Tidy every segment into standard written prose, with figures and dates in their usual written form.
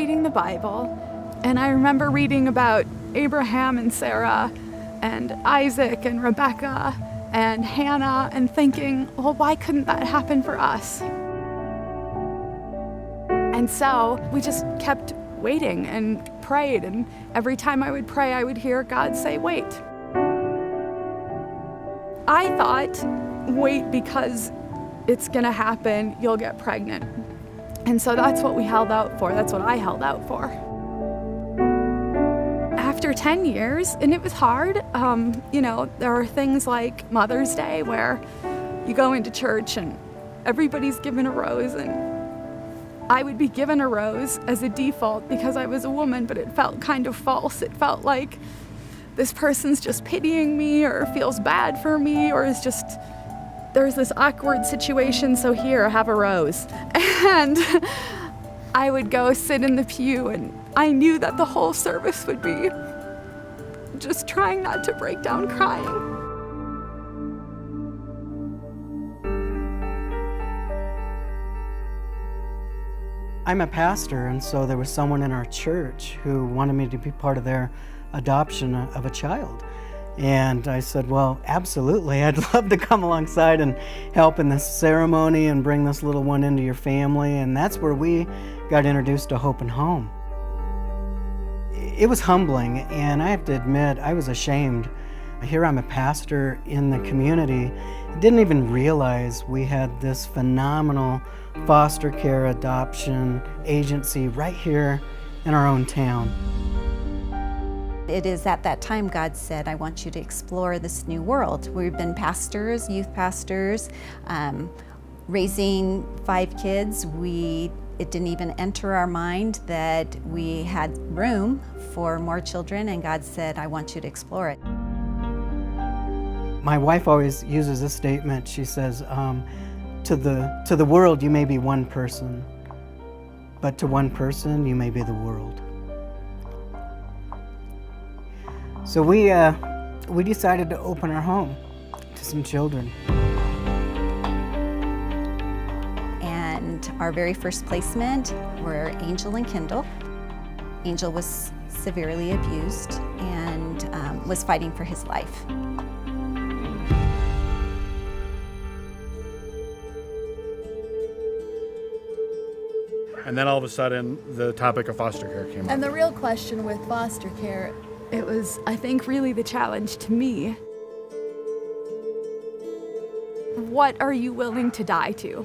reading the Bible, and I remember reading about Abraham and Sarah and Isaac and Rebecca and Hannah and thinking, well, why couldn't that happen for us? And so we just kept waiting and prayed, and every time I would pray, I would hear God say, wait. I thought, wait, because it's gonna happen, you'll get pregnant. And so that's what we held out for, that's what I held out for. After 10 years, and it was hard, there are things like Mother's Day where you go into church and everybody's given a rose, and I would be given a rose as a default because I was a woman, but it felt kind of false. It felt like this person's just pitying me or feels bad for me, or is just, there's this awkward situation, so here, have a rose. And I would go sit in the pew, and I knew that the whole service would be just trying not to break down crying. I'm a pastor, and so there was someone in our church who wanted me to be part of their adoption of a child. And I said, well, absolutely, I'd love to come alongside and help in this ceremony and bring this little one into your family. And that's where we got introduced to Hope and Home. It was humbling, and I have to admit, I was ashamed. Here I'm a pastor in the community, didn't even realize we had this phenomenal foster care adoption agency right here in our own town. It is at that time God said, I want you to explore this new world. We've been pastors, youth pastors, raising 5 kids. It didn't even enter our mind that we had room for more children, and God said, I want you to explore it. My wife always uses this statement. She says, to the world you may be one person, but to one person you may be the world. So we decided to open our home to some children. And our very first placement were Angel and Kendall. Angel was severely abused and was fighting for his life. And then all of a sudden, the topic of foster care came up. And the real question with foster care, it was, I think, really the challenge to me. What are you willing to die to?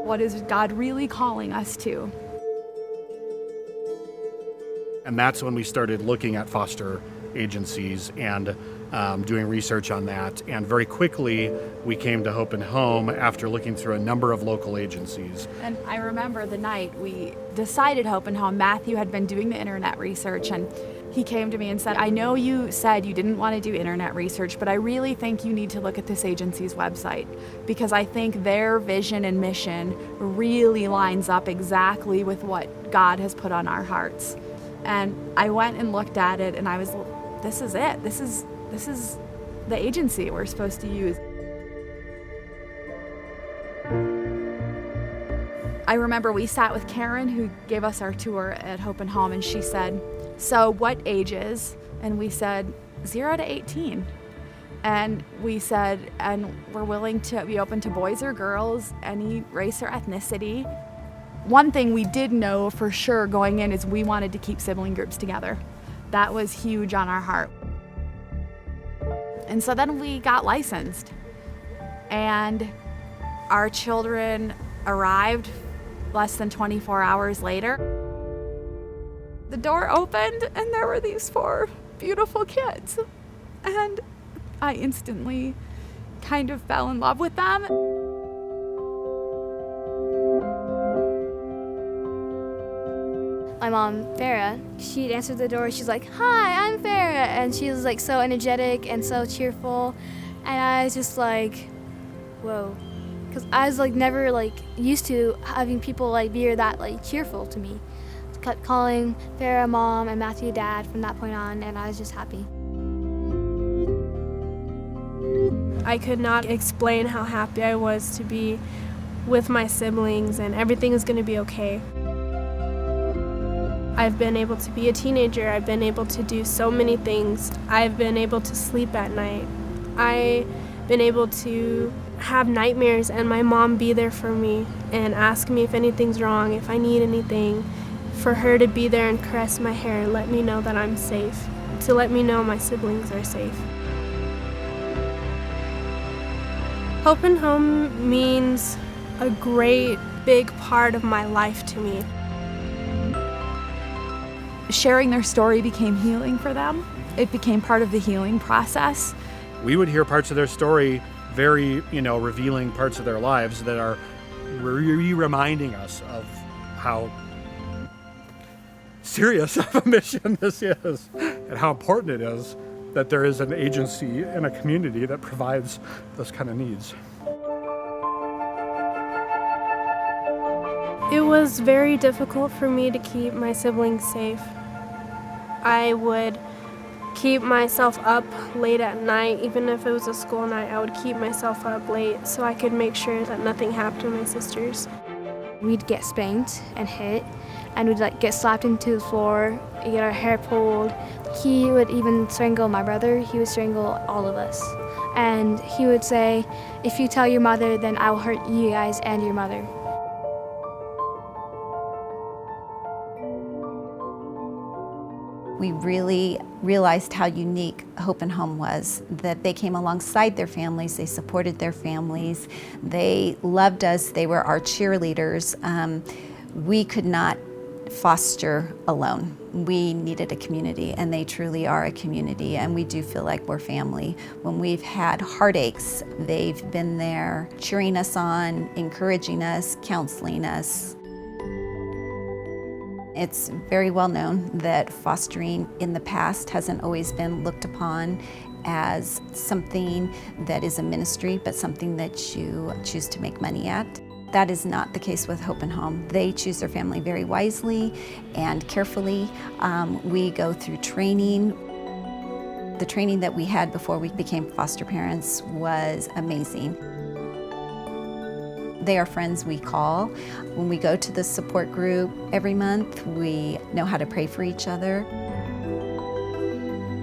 What is God really calling us to? And that's when we started looking at foster agencies and doing research on that. And very quickly, we came to Hope and Home after looking through a number of local agencies. And I remember the night we decided Hope and Home, Matthew had been doing the internet research, and he came to me and said, I know you said you didn't want to do internet research, but I really think you need to look at this agency's website, because I think their vision and mission really lines up exactly with what God has put on our hearts. And I went and looked at it, and I was, this is it. This is the agency we're supposed to use. I remember we sat with Karen, who gave us our tour at Hope and Home, and she said, so what ages? And we said 0 to 18. And we said, and we're willing to be open to boys or girls, any race or ethnicity. One thing we did know for sure going in is we wanted to keep sibling groups together. That was huge on our heart. And so then we got licensed, and our children arrived less than 24 hours later. The door opened, and there were these 4 beautiful kids, and I instantly kind of fell in love with them. My mom, Farah, she'd answer the door. She's like, hi, I'm Farah. And she was like so energetic and so cheerful. And I was just like, whoa. Because I was like never like used to having people like be that like cheerful to me. I kept calling Farah mom and Matthew dad from that point on, and I was just happy. I could not explain how happy I was to be with my siblings, and everything was going to be okay. I've been able to be a teenager. I've been able to do so many things. I've been able to sleep at night. I've been able to have nightmares and my mom be there for me and ask me if anything's wrong, if I need anything, for her to be there and caress my hair and let me know that I'm safe, to let me know my siblings are safe. Hope and Home means a great big part of my life to me. Sharing their story became healing for them. It became part of the healing process. We would hear parts of their story, very, revealing parts of their lives that are reminding us of how serious of a mission this is and how important it is that there is an agency and a community that provides those kind of needs. It was very difficult for me to keep my siblings safe. I would keep myself up late at night. Even if it was a school night, I would keep myself up late so I could make sure that nothing happened to my sisters. We'd get spanked and hit, and we'd get slapped into the floor, get our hair pulled. He would even strangle my brother. He would strangle all of us. And he would say, if you tell your mother, then I will hurt you guys and your mother. We really realized how unique Hope and Home was, that they came alongside their families, they supported their families, they loved us, they were our cheerleaders. We could not foster alone. We needed a community, and they truly are a community, and we do feel like we're family. When we've had heartaches, they've been there cheering us on, encouraging us, counseling us. It's very well known that fostering in the past hasn't always been looked upon as something that is a ministry, but something that you choose to make money at. That is not the case with Hope and Home. They choose their family very wisely and carefully. We go through training. The training that we had before we became foster parents was amazing. They are friends we call. When we go to the support group every month, we know how to pray for each other.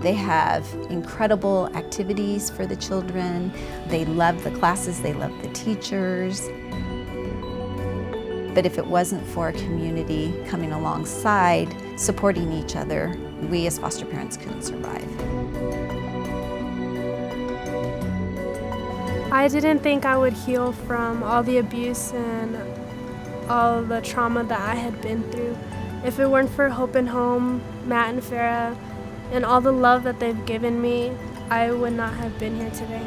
They have incredible activities for the children. They love the classes, they love the teachers. But if it wasn't for a community coming alongside, supporting each other, we as foster parents couldn't survive. I didn't think I would heal from all the abuse and all the trauma that I had been through. If it weren't for Hope and Home, Matt and Farah, and all the love that they've given me, I would not have been here today.